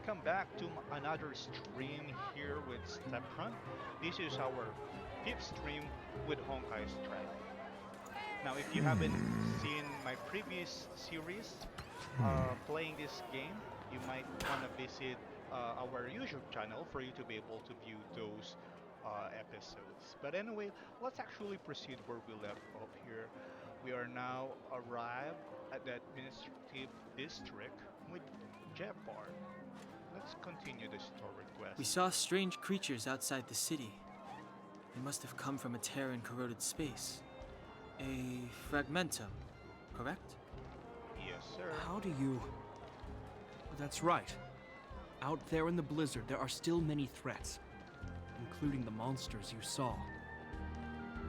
welcome back to another stream here with Stepfront. This is our fifth stream with Honkai Strike. Now, if you haven't seen my previous series playing this game, you might want to visit our YouTube channel for you to be able to view those episodes. But anyway, let's actually proceed where we left off here. We are now arrived at the administrative district with Jeffard. Let's continue the story We quest. saw strange creatures outside the city. They must have come from a tear in corroded space. A fragmentum, correct? Yes, sir. How do you... That's right. Out there in the blizzard, there are still many threats, including the monsters you saw.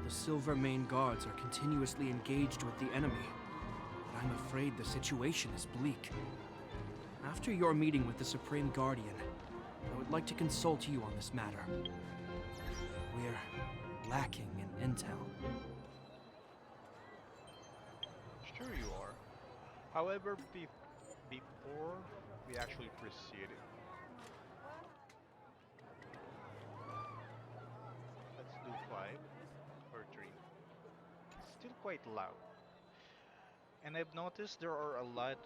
The Silver Mane guards are continuously engaged with the enemy, but I'm afraid the situation is bleak. After your meeting with the Supreme Guardian, I would like to consult you on this matter. We're lacking in intel. Sure you are. However, before we actually proceed, let's do 5 or 3. It's still quite loud. And I've noticed there are a lot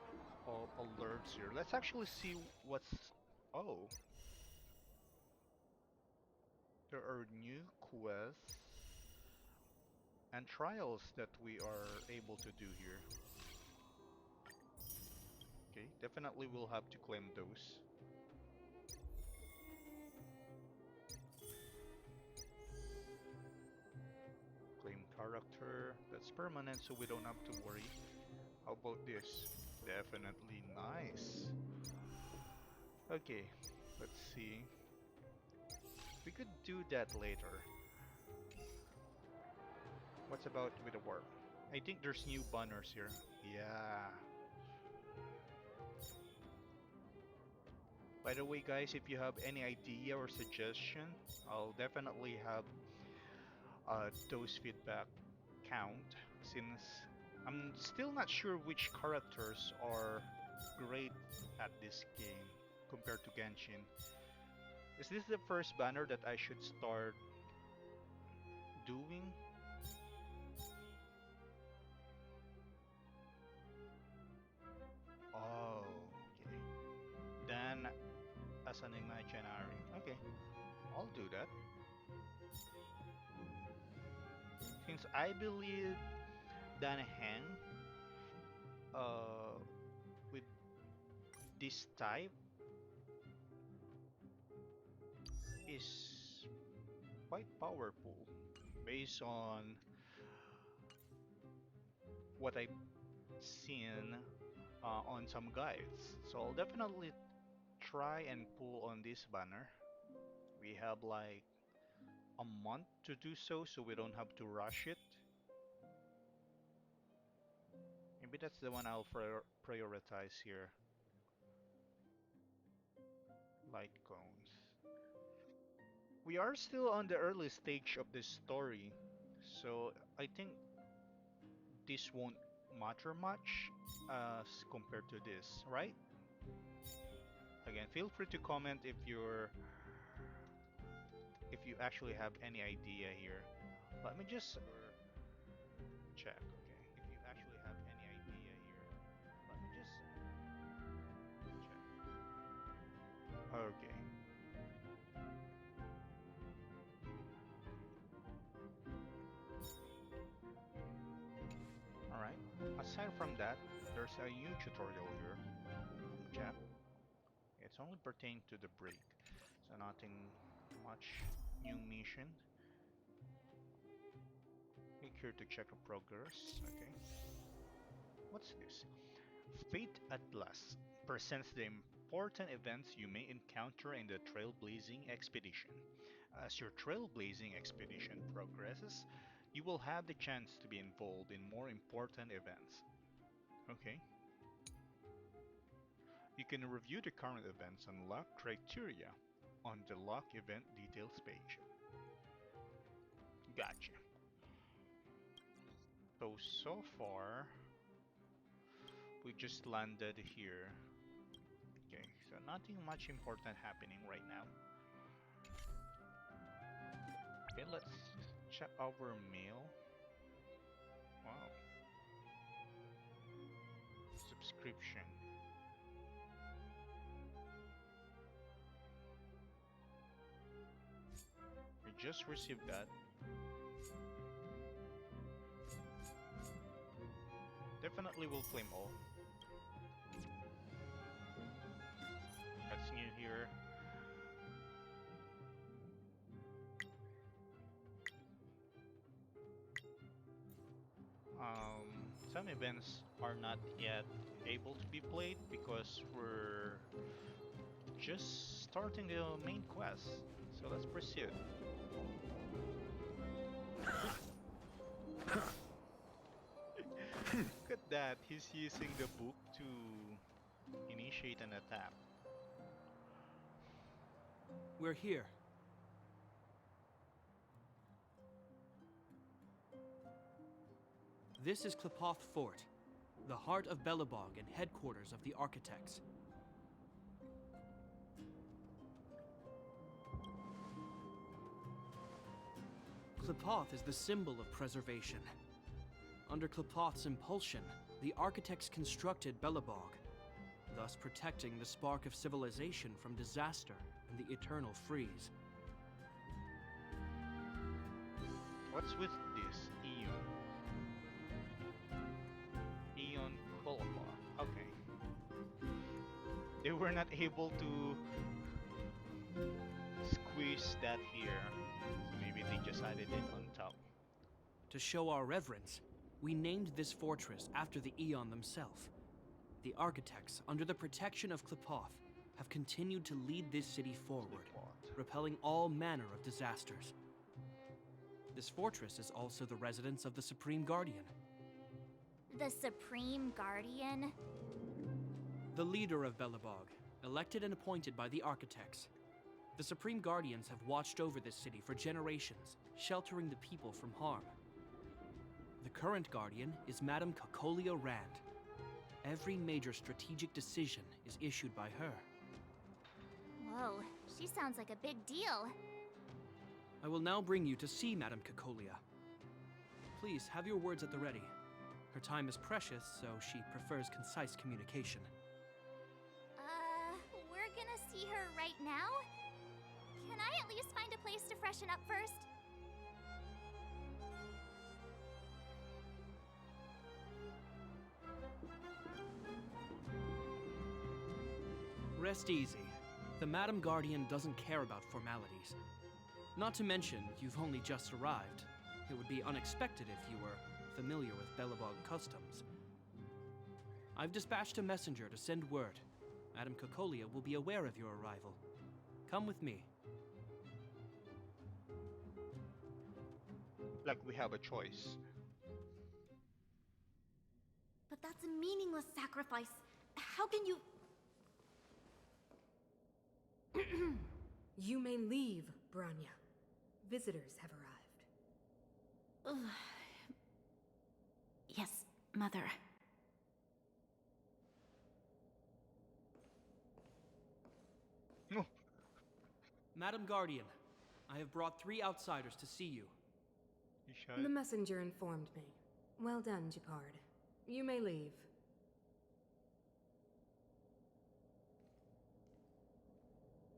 of alerts here. Let's actually see what's... Oh, there are new quests and trials that we are able to do here. Okay, definitely we'll have to claim those. Claim character, that's permanent so we don't have to worry. How about this? Definitely nice. Okay, let's see. We could do that later. What's about with the warp? I think there's new banners here. Yeah. By the way, guys, if you have any idea or suggestion, I'll definitely have those feedback count since I'm still not sure which characters are great at this game compared to Genshin. Is this the first banner that I should start doing? Oh, okay. Then as an imaginary. Okay, I'll do that. Since I believe Dan Heng uh with this type is quite powerful based on what I've seen on some guides. So I'll definitely try and pull on this banner. We have like a month to do so, so we don't have to rush it. Maybe that's the one I'll prioritize here. Light cones. We are still on the early stage of this story, so I think this won't matter much as compared to this, right? Again, feel free to comment if you actually have any idea here. Let me just check, okay? If you actually have any idea here, let me just check. Okay. Alright. Aside from that, there's a new tutorial here. Chat. It's only pertained to the break, so nothing much new mission. Click here to check the progress. Okay. What's this? Fate Atlas presents the important events you may encounter in the Trailblazing Expedition. As your Trailblazing Expedition progresses, you will have the chance to be involved in more important events. Okay. You can review the current events and lock criteria on the lock event details page. Gotcha. So far, we just landed here. Okay, so nothing much important happening right now. Okay, let's check our mail. Wow. Subscription. We just received that. Definitely will claim all. That's new here. Some events are not yet able to be played because we're just starting the main quest. So let's proceed. Look at that, he's using the book to initiate an attack. We're here. This is Klipoth Fort, the heart of Belobog and headquarters of the Architects. Klipoth is the symbol of preservation. Under Klipoth's impulsion, the Architects constructed Belobog, thus protecting the spark of civilization from disaster and the eternal freeze. What's with this Eon? Eon Kolokwa. Okay. They were not able to squeeze that here, so maybe they just added it on top. To show our reverence, we named this fortress after the Eon themselves. The Architects, under the protection of Klipoth, have continued to lead this city forward, repelling all manner of disasters. This fortress is also the residence of the Supreme Guardian. The Supreme Guardian? The leader of Belobog, elected and appointed by the Architects. The Supreme Guardians have watched over this city for generations, sheltering the people from harm. The current Guardian is Madame Kakolia Rand. Every major strategic decision is issued by her. Whoa, she sounds like a big deal. I will now bring you to see Madame Kakolia. Please, have your words at the ready. Her time is precious, so she prefers concise communication. We're gonna see her right now? Can I at least find a place to freshen up first? Rest easy. The Madam Guardian doesn't care about formalities. Not to mention, you've only just arrived. It would be unexpected if you were familiar with Belobog customs. I've dispatched a messenger to send word. Madam Kakolia will be aware of your arrival. Come with me. Like we have a choice. But that's a meaningless sacrifice. How can you... You may leave, Branya. Visitors have arrived. Yes, Mother. No. Madam Guardian, I have brought 3 outsiders to see you. You shy? The messenger informed me. Well done, Gepard. You may leave.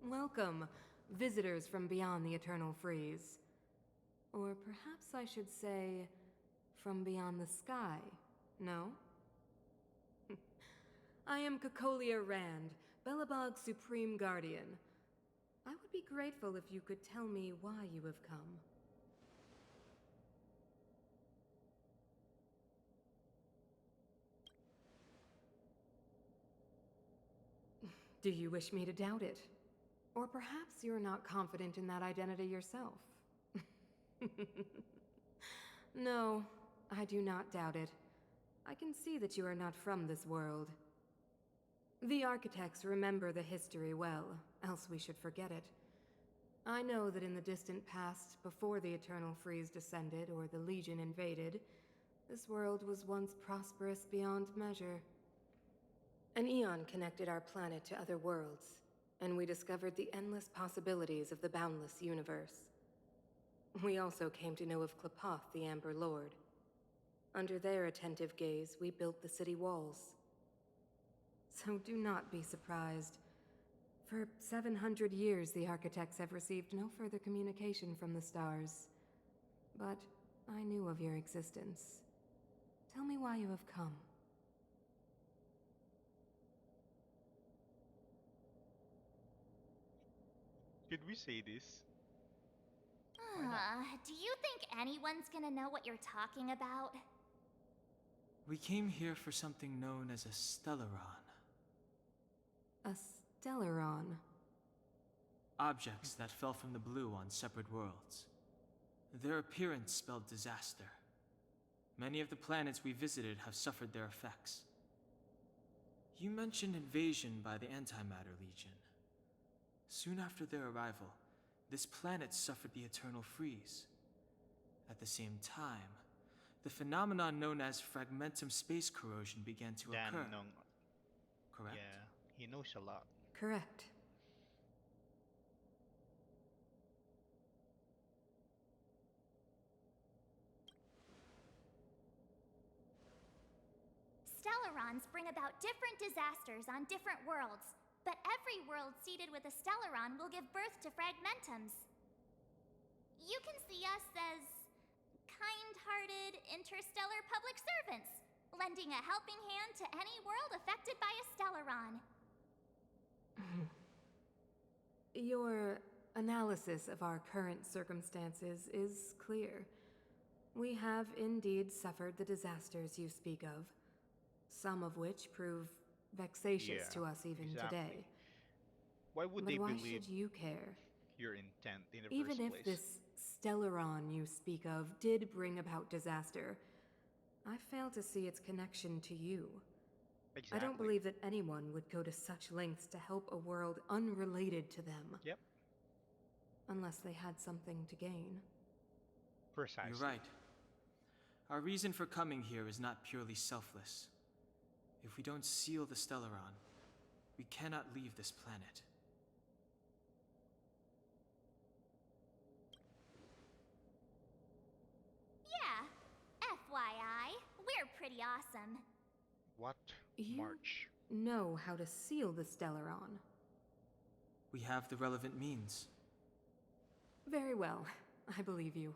Welcome, visitors from beyond the Eternal Freeze. Or perhaps I should say, from beyond the sky, no? I am Kakolia Rand, Belobog's Supreme Guardian. I would be grateful if you could tell me why you have come. Do you wish me to doubt it? Or perhaps you're not confident in that identity yourself. No, I do not doubt it. I can see that you are not from this world. The Architects remember the history well, else we should forget it. I know that in the distant past, before the Eternal Freeze descended or the Legion invaded, this world was once prosperous beyond measure. An eon connected our planet to other worlds, and we discovered the endless possibilities of the boundless universe. We also came to know of Klapoth, the Amber Lord. Under their attentive gaze, we built the city walls. So do not be surprised. For 700 years, the architects have received no further communication from the stars. But I knew of your existence. Tell me why you have come. Could we say this? Why not? Do you think anyone's gonna know what you're talking about? We came here for something known as a Stellaron. A Stellaron. Objects that fell from the blue on separate worlds. Their appearance spelled disaster. Many of the planets we visited have suffered their effects. You mentioned invasion by the Antimatter Legion. Soon after their arrival, this planet suffered the eternal freeze. At the same time, the phenomenon known as fragmentum space corrosion began to Dan, occur. no, Correct? yeah, he knows a lot. Correct. Stellarons bring about different disasters on different worlds, but every world seeded with a Stellaron will give birth to fragmentums. You can see us as kind-hearted interstellar public servants, lending a helping hand to any world affected by a Stellaron. Your analysis of our current circumstances is clear. We have indeed suffered the disasters you speak of, some of which prove vexatious Yeah, to us even exactly. today. Why would But they why believe should you care? your intent in the Even first if place? this Stellaron you speak of did bring about disaster, I fail to see its connection to you. Exactly. I don't believe that anyone would go to such lengths to help a world unrelated to them. Yep, Unless they had something to gain. precisely. You're right. Our reason for coming here is not purely selfless. If we don't seal the Stellaron, we cannot leave this planet. Yeah, FYI, we're pretty awesome. What? You- March. Know how to seal the Stellaron. We have the relevant means. Very well, I believe you.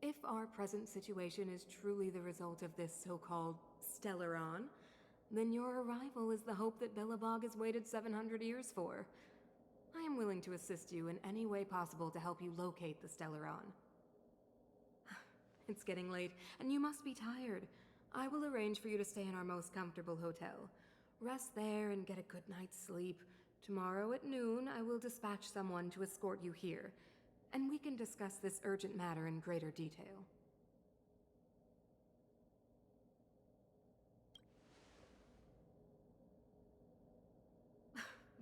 If our present situation is truly the result of this so-called Stellaron, then your arrival is the hope that Belobog has waited 700 years for. I am willing to assist you in any way possible to help you locate the Stellaron. It's getting late, and you must be tired. I will arrange for you to stay in our most comfortable hotel. Rest there and get a good night's sleep. Tomorrow at noon, I will dispatch someone to escort you here, and we can discuss this urgent matter in greater detail.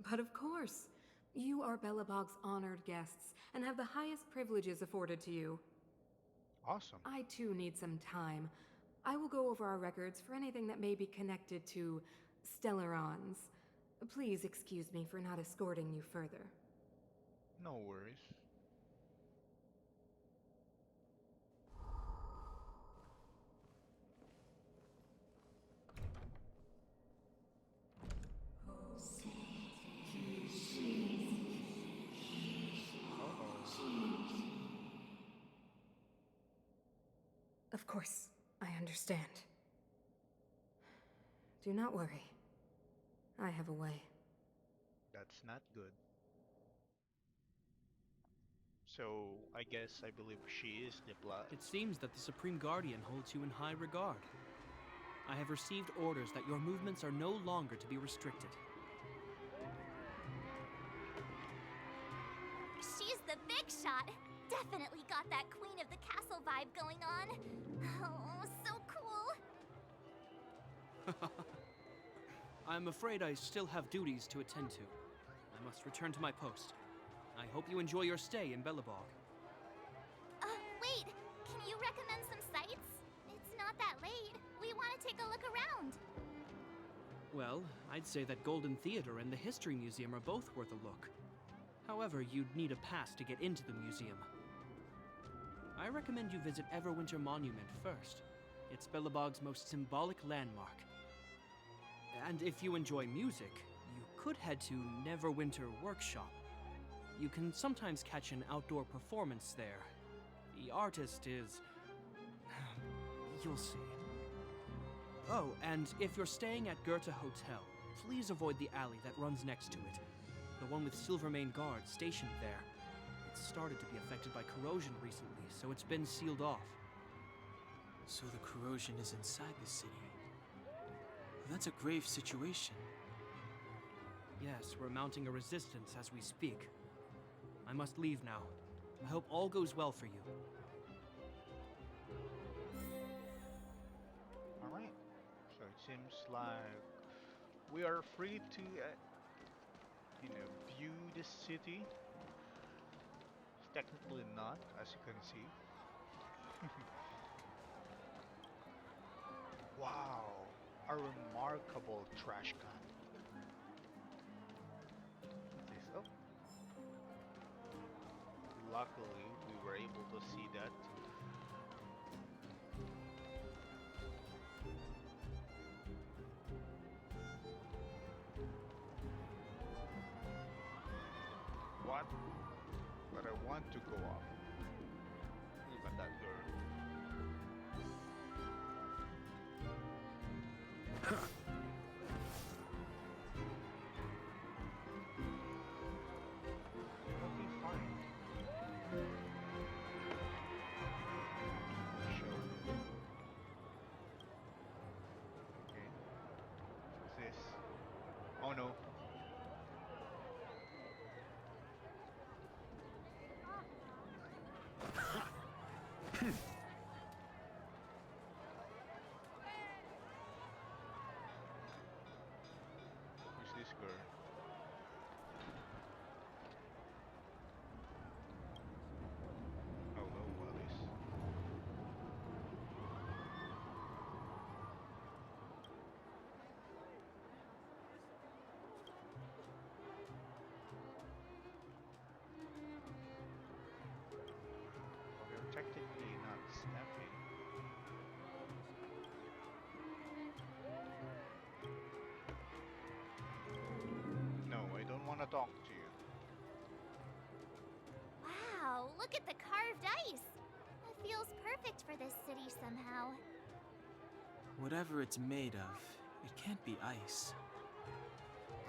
But of course, you are Belobog's honored guests and have the highest privileges afforded to you. Awesome. I too need some time. I will go over our records for anything that may be connected to Stellarons. Please excuse me for not escorting you further. No worries. Of course, I understand. Do not worry. I have a way. That's not good. So, I guess I believe she is the blood. It seems that the Supreme Guardian holds you in high regard. I have received orders that your movements are no longer to be restricted. She's the big shot. Definitely got that Queen of the Castle vibe going on. Oh, so cool. I'm afraid I still have duties to attend to. I must return to my post. I hope you enjoy your stay in Belobog. Wait, can you recommend some sites? It's not that late. We want to take a look around. Well, I'd say that Golden Theater and the History Museum are both worth a look. However, you'd need a pass to get into the museum. I recommend you visit Everwinter Monument first. It's Belobog's most symbolic landmark. And if you enjoy music, you could head to Neverwinter Workshop. You can sometimes catch an outdoor performance there. The artist is... you'll see. Oh, and if you're staying at Goethe Hotel, please avoid the alley that runs next to it. The one with Silvermane guards stationed there. It's started to be affected by corrosion recently, so it's been sealed off. So the corrosion is inside the city. That's a grave situation. Yes, we're mounting a resistance as we speak. I must leave now. I hope all goes well for you. Alright, so it seems like we are free to, view the city. Technically not, as you can see. Wow, a remarkable trash can. This, oh. Luckily, we were able to see that. What? But I want to go up. Look at that girl. Okay, fine. Show. Okay. What's this? Oh no. Who's this girl? Oh no, Alice. Well, they're technically not snapping. No, I don't want to talk to you. Wow, look at the carved ice! It feels perfect for this city somehow. Whatever it's made of, it can't be ice.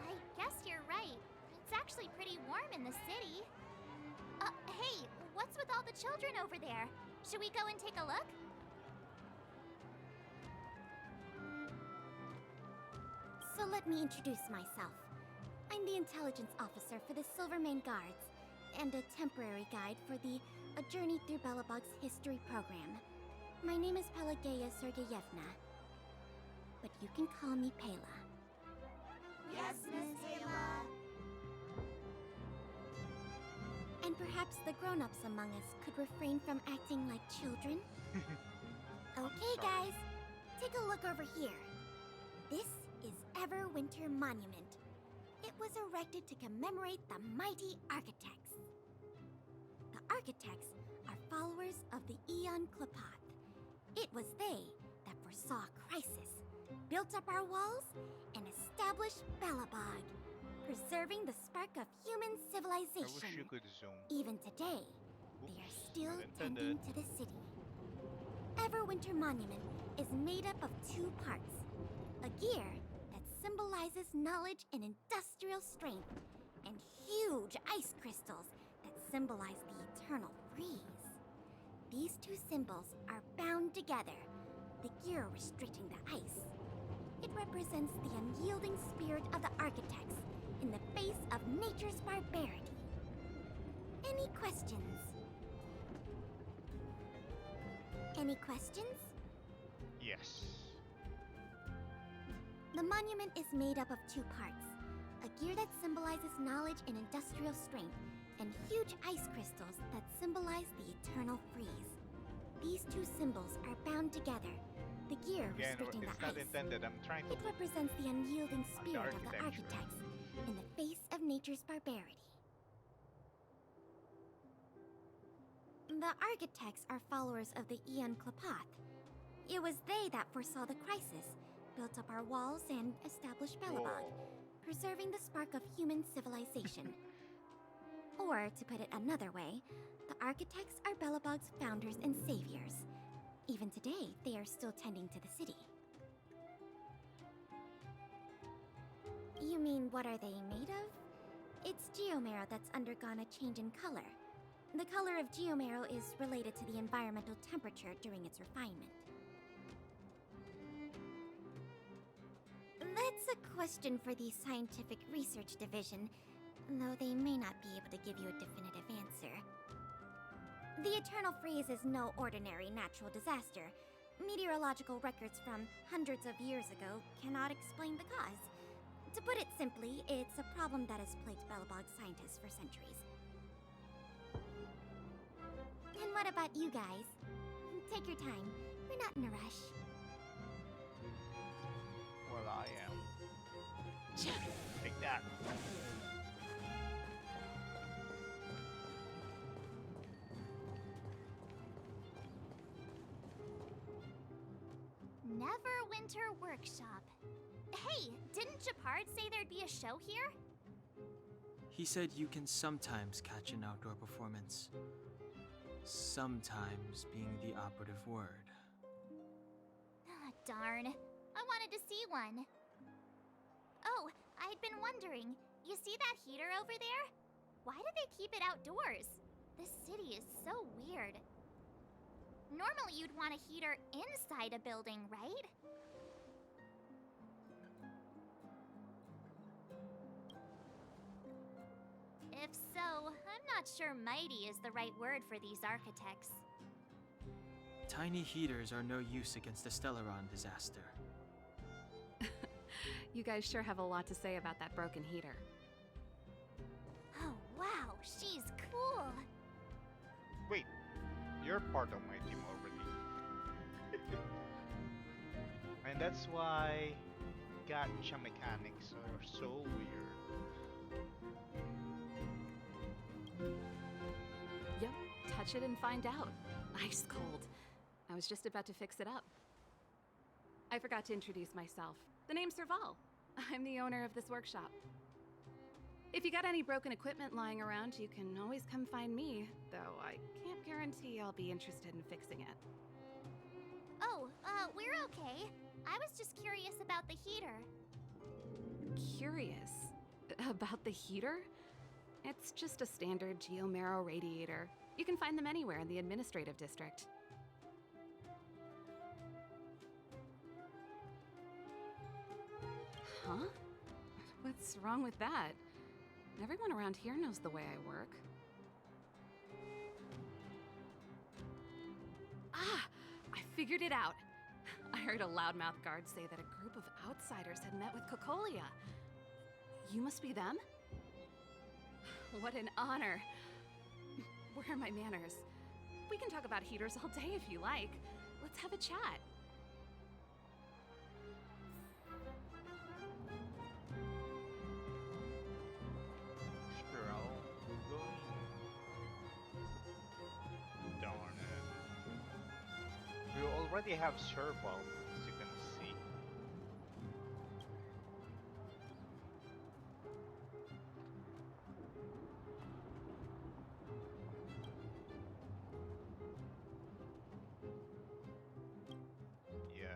I guess you're right. It's actually pretty warm in the city. Hey, what's with all the children over there? Should we go and take a look? So let me introduce myself. I'm the intelligence officer for the Silvermane Guards, and a temporary guide for the A Journey Through Belobog's History program. My name is Pelageya Sergeyevna, but you can call me Pela. Yes, Miss Ayla. And perhaps the grown-ups among us could refrain from acting like children. Okay, sorry. guys, take a look over here. This is Everwinter Monument. It was erected to commemorate the mighty architects. The architects are followers of the Aeon Klapath. It was they that foresaw crisis, built up our walls, and established Belobog, preserving the spark of human I wish civilization. you could zoom. Even today, they are Oops, still not tending intended. to the city. Everwinter Monument is made up of two parts. A gear that symbolizes knowledge and industrial strength, and huge ice crystals that symbolize the eternal freeze. These two symbols are bound together, the gear restricting the ice. It represents the unyielding spirit of the architects in the face of nature's barbarity. Any questions? Any questions? Yes. The monument is made up of two parts. A gear that symbolizes knowledge and industrial strength, and huge ice crystals that symbolize the eternal freeze. These two symbols are bound together, The gear Again, restricting the it's not ice. intended. I'm trying to It represents the unyielding the spirit of the architecture. architects in the face of nature's barbarity. The architects are followers of the Aeon Klapath. It was they that foresaw the crisis, built up our walls, and established Belobog, preserving the spark of human civilization. Or, to put it another way, the architects are Belobog's founders and saviors. Even today, they are still tending to the city. You mean, what are they made of? It's geomarrow that's undergone a change in color. The color of geomarrow is related to the environmental temperature during its refinement. That's a question for the Scientific Research Division, though they may not be able to give you a definitive answer. The Eternal Freeze is no ordinary natural disaster. Meteorological records from hundreds of years ago cannot explain the cause. To put it simply, it's a problem that has plagued Belobog scientists for centuries. And what about you guys? Take your time. We're not in a rush. Well, I am. Take that. Neverwinter Workshop. Hey, didn't Japard say there'd be a show here? He said you can sometimes catch an outdoor performance. Sometimes being the operative word. Ah, darn. I wanted to see one. Oh, I'd been wondering. You see that heater over there? Why do they keep it outdoors? This city is so weird. Normally you'd want a heater inside a building, right? If so, I'm not sure mighty is the right word for these architects. Tiny heaters are no use against the Stellaron disaster. You guys sure have a lot to say about that broken heater. Oh, wow, she's cool. Wait, you're part of my team already. And that's why gacha mechanics are so weird. Yep, touch it and find out. Ice cold. I was just about to fix it up. I forgot to introduce myself. The name's Serval. I'm the owner of this workshop. If you got any broken equipment lying around, you can always come find me, though I can't guarantee I'll be interested in fixing it. Oh, we're okay. I was just curious about the heater. Curious? About the heater? It's just a standard geomarrow radiator. You can find them anywhere in the administrative district. Huh? What's wrong with that? Everyone around here knows the way I work. Ah! I figured it out! I heard a loudmouth guard say that a group of outsiders had met with Cocolia. You must be them? What an honor. Where are my manners? We can talk about heaters all day if you like. Let's have a chat. Sure, I'll go. Darn it. We already have Serval, as you can see. Yeah.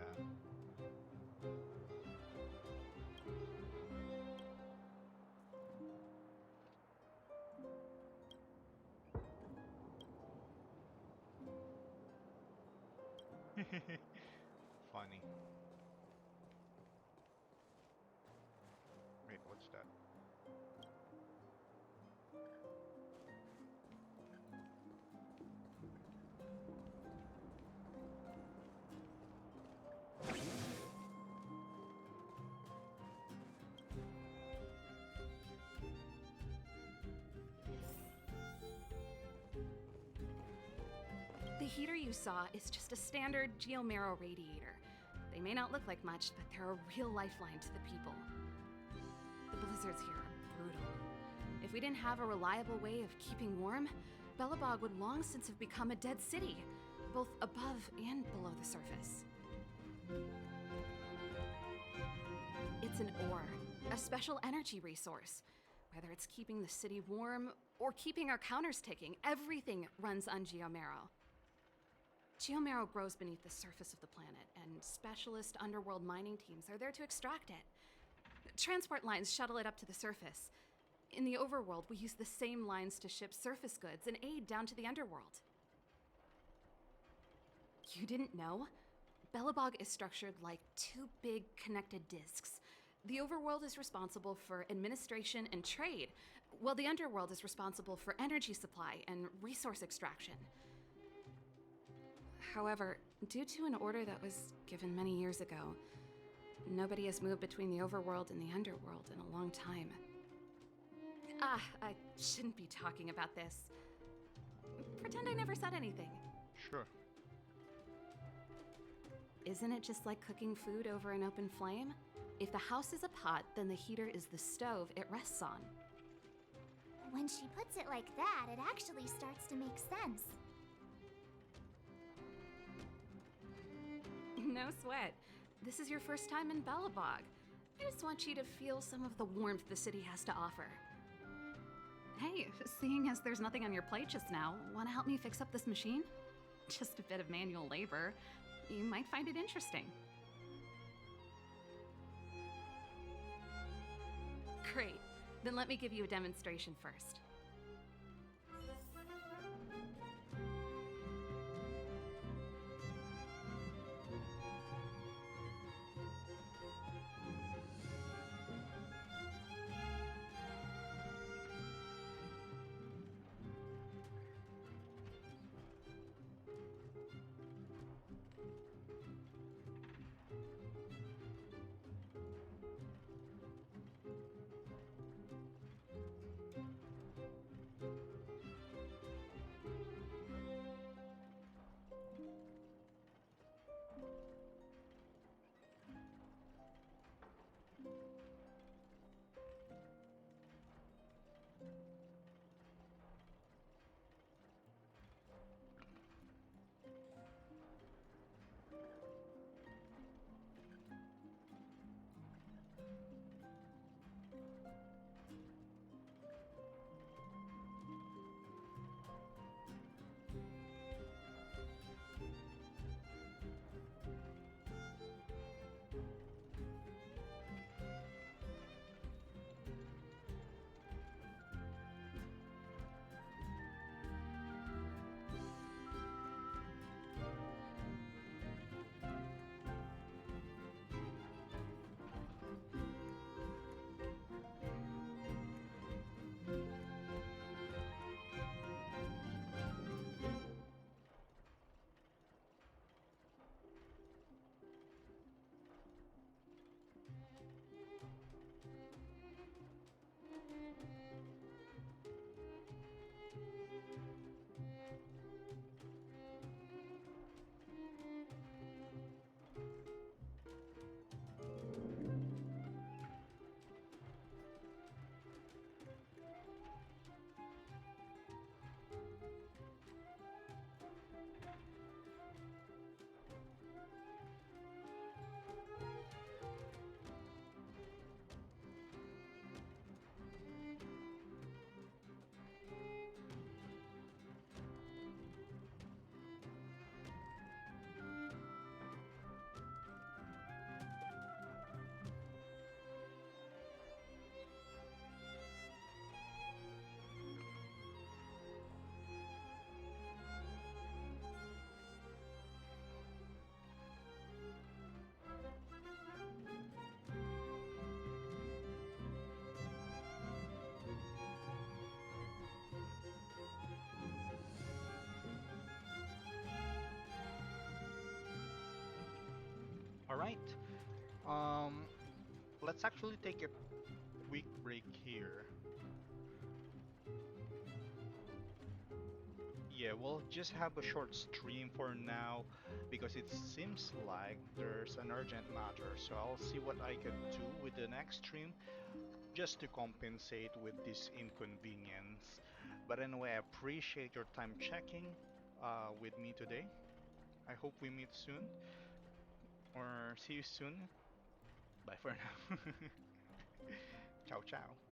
Funny. Wait, what's that? The heater you saw is just a standard geomarrow radiator. They may not look like much, but they're a real lifeline to the people. The blizzards here are brutal. If we didn't have a reliable way of keeping warm, Belobog would long since have become a dead city, both above and below the surface. It's an ore, a special energy resource. Whether it's keeping the city warm or keeping our counters ticking, everything runs on geomarrow. Geomarrow grows beneath the surface of the planet, and specialist underworld mining teams are there to extract it. Transport lines shuttle it up to the surface. In the overworld, we use the same lines to ship surface goods and aid down to the underworld. You didn't know? Belobog is structured like two big connected disks. The overworld is responsible for administration and trade, while the underworld is responsible for energy supply and resource extraction. However, due to an order that was given many years ago, nobody has moved between the overworld and the underworld in a long time. I shouldn't be talking about this. Pretend I never said anything. Sure. Isn't it just like cooking food over an open flame? If the house is a pot, then the heater is the stove it rests on. When she puts it like that, it actually starts to make sense. No sweat. This is your first time in Belobog. I just want you to feel some of the warmth the city has to offer. Hey, seeing as there's nothing on your plate just now, want to help me fix up this machine? Just a bit of manual labor. You might find it interesting. Great. Then let me give you a demonstration first. All right. Let's actually take a quick break here. Yeah, we'll just have a short stream for now because it seems like there's an urgent matter. So I'll see what I can do with the next stream just to compensate with this inconvenience. But anyway, I appreciate your time checking with me today. I hope we meet soon or see you soon. Bye for now. Ciao, ciao.